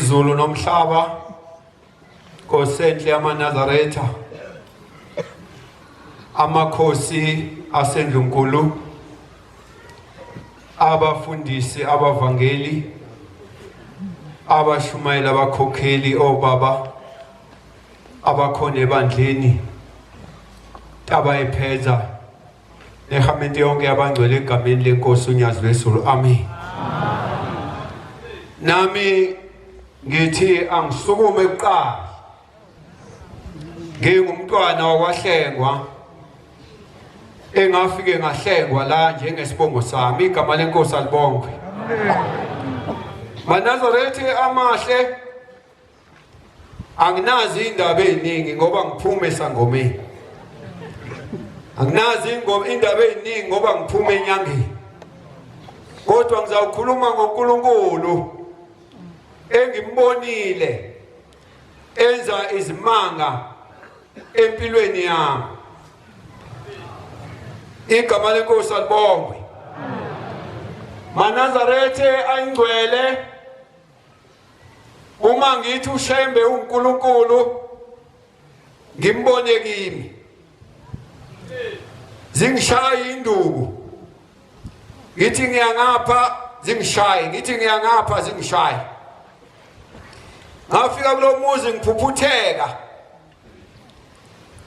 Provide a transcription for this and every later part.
izulu nomhlaba kosenhle yamaNazaretha amakhosi aseNdlunkulu abafundisi abavangeli abashumayela abakhokheli obaba abakhona ebandleni abayipheza nehamenti yonke yabangcwele egameni lenkosi unyazi lwezulu amen. Nami ngithi angisukume kuqala ngingumntwana wakwahlengwa engafike ngahlengwa la njengesibongo sami igama lenkosi alibongwe. MaNazaretha amahle anginazi indaba eziningi ngoba ngiphume esangomeni. Anginazi indaba eziningi ngoba ngiphume enyangeni. Kodwa ngizawukhuluma ngoNkulunkulu engimbonile enza izimanga empilweni yami. Igama lenkosi alibongwe. MaNazaretha ayingcwele uma ngithi uShembe uNkulunkulu ngimbone kimi zingishaye induku ngithi ngiyangapha zingishaye ngithi ngiyangapha zingishaye. Ngafika kulo muzi ngiphuphutheka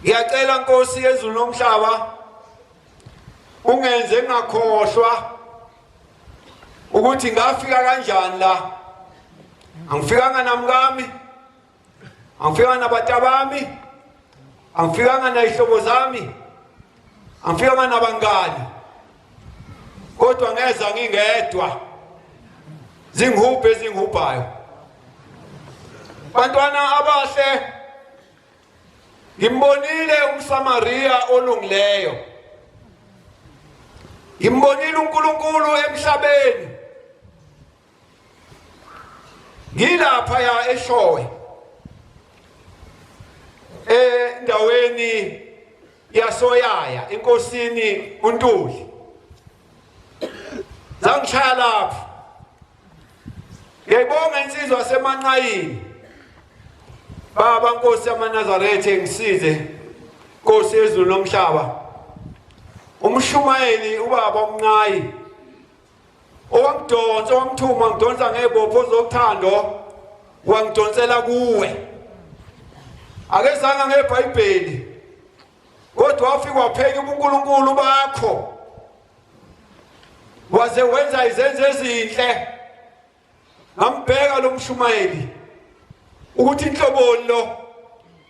ngiyacela Nkosi yezulu nomhlaba ungenze ngakhohlwa ukuthi ngafika kanjani la. Angifikanga namkami, angifikanga nabatabami, angifikanga nayihlobo zami, angifikanga nabangani, kodwa ngeza ngingedwa zingihubhe ezingihubhayo. Bantwana abahle ngimbonile umSamaria olungileyo, ngimbonile uNkulunkulu emhlabeni. Ngilapha ya eShowe endaweni yasoyaya enkosini uNtuli zangishaya lapha. Ngiyayibonga insizwa yasemanqayini baba Nkosi yamaNazaretha ngisize Nkosi yezulu nomhlaba umshumayeli ubaba umnqayi owamdonsa wamthuma ngidonsa ngebopho zokuthando wangidonsela kuwe akezanga ngeBhayibheli kodwa wafika wapheka uNkulunkulu bakho waze wenza izenzo ezinhle. Ngambheka lo mshumayeli ukuthi inhlobolo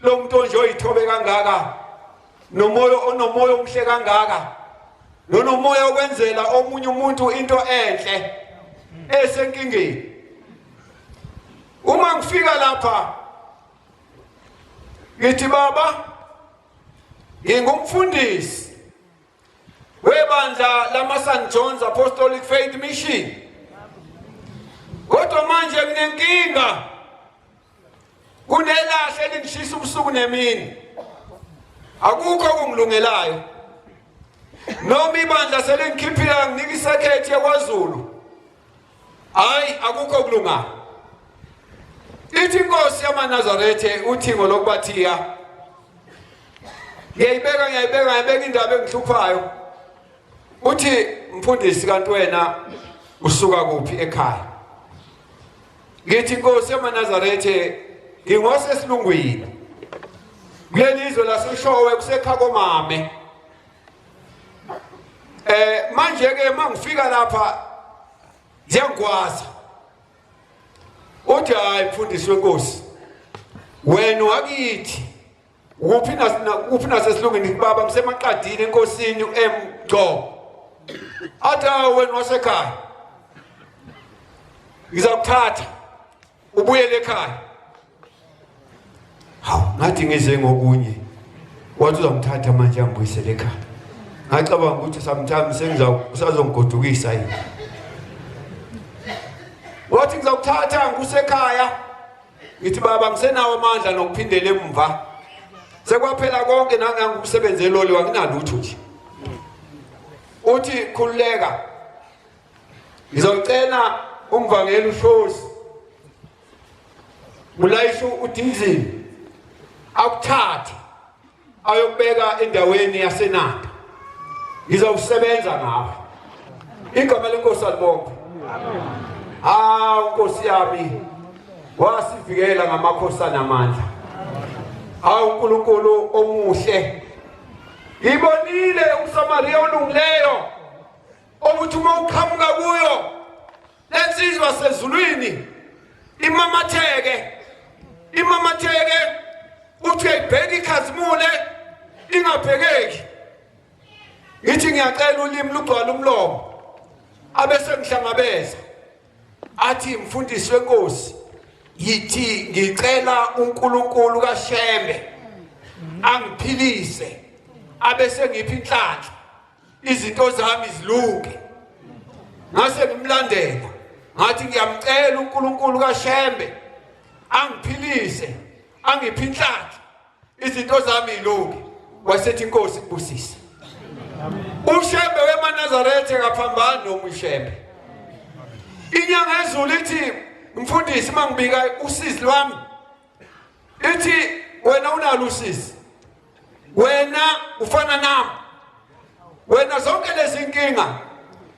lo muntu onje oyithobe kangaka nomoya onomoya omhle kangaka nonomoya okwenzela omunye umuntu into enhle esenkingeni. Uma ngifika lapha ngithi baba ngingumfundisi webandla lama-St. John's Apostolic Faith Mission, kodwa manje nginenkinga kunelahle elingishisa ubusuku nemini. Akukho okungilungelayo noma ibandla selingikhiphila nginika isekhethi yakwaZulu. Hayi akukho okulungayo. Ithi Nkosi yamaNazaretha UThingo lokubathiya ngiyayibeka indaba engihluphayo. Uthi Mfundisi kanti wena usuka kuphi ekhaya? Ngithi Nkosi yamaNazaretha ngingosesilungwini kuleli izwe laseShowe kusekhaya komame. Manje ke mangifika lapha ngiyangwaza. Uthi hayi Mfundisi weNkosi wena wakithi uphi nasesilungwini baba ngisemaqadini enkosini emgco. Athi wena wasekhaya ngizakuthatha ubuyele ekhaya. Hawu ngathi ngize ngokunye wathi uzamthatha manje angibuyisele ekhaya. Ngacabanga ukuthi sometimes usazongigodukisa yini. Wathi ngizakuthatha ngusekhaya. Ngithi baba ngisenawo amandla nokuphindela emva. Sekwaphela konke nangangikusebenzele loli wanginalutho nje. Uthi khuleka. Ngizocela umvangeli uShozi ulayisha uDinzini akuthathe ayobeka endaweni yaseNanda ngizawusebenza ngawe igama lenkosi alibonke Nkosi yami wasivikela ngamakhosana amandla uNkulunkulu omuhle ngibonile uSamaria olungileyo ukuthi uma uqhamuka kuyo lensizwa sezulwini imamatheke uthi ayibheke ikhazimule ingabhekeki ngithi ngiyacela ulimi lugcwala umlomo abese ngihlangabeza athi Mfundisi weNkosi yithi ngicela uNkulunkulu kaShembe angiphilise abese ngiphi inhlanhla izinto zami zilunge ngase ngimlandela ngathi ngiyamcela uNkulunkulu kaShembe angiphilise angiphi inhlanhla izinto zami zilunge wasethi inkosi kubusise uShembe weManazaretha kaphambana nomuShembe inyanga ezulu ithi Mfundisi mangibika usizi lwami ithi wena unalo usizi wena ufana nami wena zonke lezi inkinga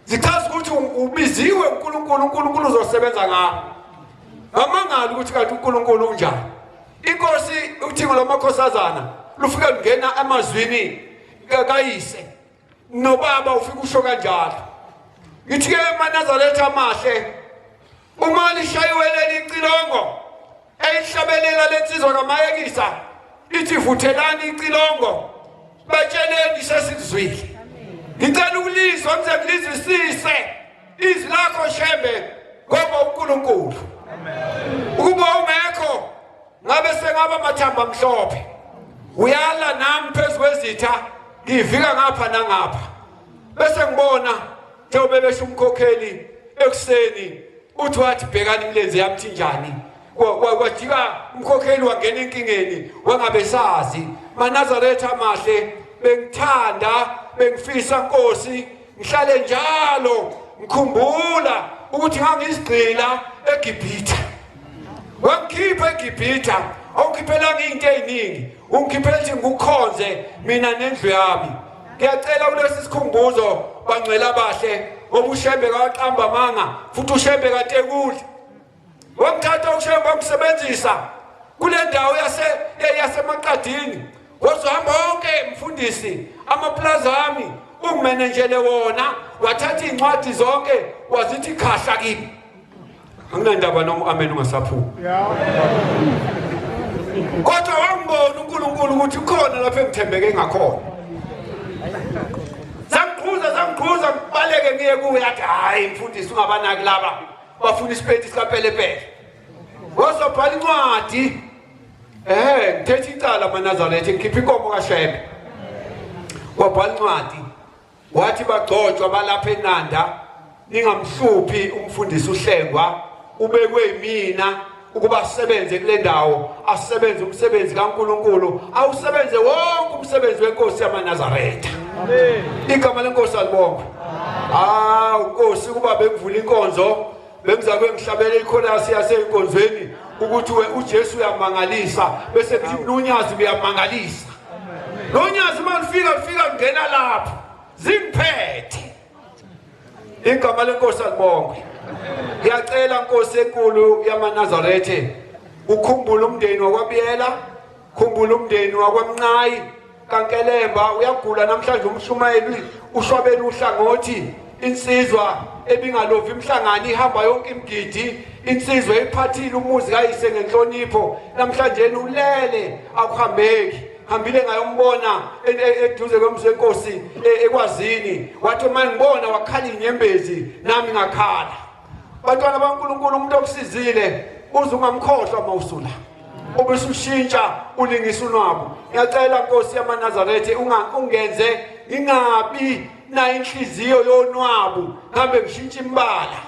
zichaza ukuthi ubiziwe uNkulunkulu uzosebenza ngawe amangali ukuthi kanti uNkulunkulu unjani inkosi UThingo lamakhosazana lufika lungena amazwini kayise nobaba ufika usho kanjalo ngithi ke eManazaretha amahle uma lishayiwelele icilongo eyihlabelela lensizwa kaMayekisa ithi vuthelani icilongo batsheleni sesikuzwile ngicela ukulizwa ngize ngilizwisise izwi lakho Shembe ngoba uNkulunkulu ukuba ungekho ngabe sengaba mathamba amhlophe uyala nami phezukwezitha ngivika ngapha nangapha bese ngibona njengoba besho umkhokheli ekuseni uthi wathi bhekani imilenze yamthi njani kwajika umkhokheli wangena enkingeni wangabe sazi Manazaretha amahle bengithanda bengifisa Nkosi ngihlale njalo ngikhumbula ukuthi ngangisigcila eGibhithe wangikhipha eGibhithe awukhiphela into eziningi ungikhiphela ukuthi ngikukhonze mina nendlu yami ngiyacela kulesi sikhumbuzo bangcwele abahle obuShembe kaqamba manga futhi uShembe kaTekudla wamthatha uShembe wamsebenzisa kule ndawo yaseMaqadini wazohamba wonke Mfundisi amaplaza ami ungimanejele wona wathatha incwadi zonke wazithi khahla kimi anginandaba noma amen ungasaphuma kodwa wambona uNkulunkulu ukuthi ukhona lapho engithembeke ngakhona Zangikhuza ngibaleke ngiye kuye athi hayi Mfundisi ungabanaki laba bafuna isipeti sikapelepele wazobhala incwadi ngithethe icala Manazaretha ngikhipha inkomo kaShembe wabhala incwadi wathi bagcotshwa balapha eNanda ningamhluphi umfundisi uhlengwa ubekwe yimina ukuba asebenze kule ndawo asebenze umsebenzi kaNkulunkulu awusebenze wonke umsebenzi weNkosi yaManazaretha igama lenkosi alibonke Nkosi kuba bekuvula inkonzo bengizakwe ngihlabele ikhorasi yaseyinkonzweni ukuthi uJesu uyamangalisa bese kuthi nonyazi uyamangalisa nonyazi malifika ngena lapho zingiphethe igama lenkosi alibonke ngiyacela Nkosi enkulu yaManazaretha ukhumbula umndeni wakwaBiyela khumbula umndeni wakwaMnqayi kaNkelemba uyagula namhlanje umshumayeli ushwabela uhlangothi insizwa ebingalovi imhlangano ihamba yonke imgidi insizwa ephathile umuzi kayise ngenhlonipho namhlanje ulele akuhambeki hambile ngayombona eduze kwemzi weNkosi ekwazini wathi uma ngibona wakhala inyembezi nami ngakhala bantwana baNkulunkulu umuntu okusizile uze ungamkhohlwa mawusula obesushintsha ulingisa unwabo ngiyacela Nkosi yaManazaretha ungenze ingabi na inhliziyo yonwabo ngabe ngishintsha imbala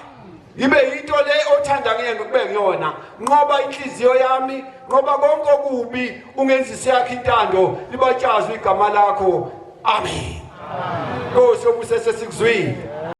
ngibe into le othanda ngiyena ukube ngiyona ngoba inhliziyo yami ngoba konke okubi ungenzise yakhe intando libatshazwe igama lakho amen Nkosi obusese sikuzwile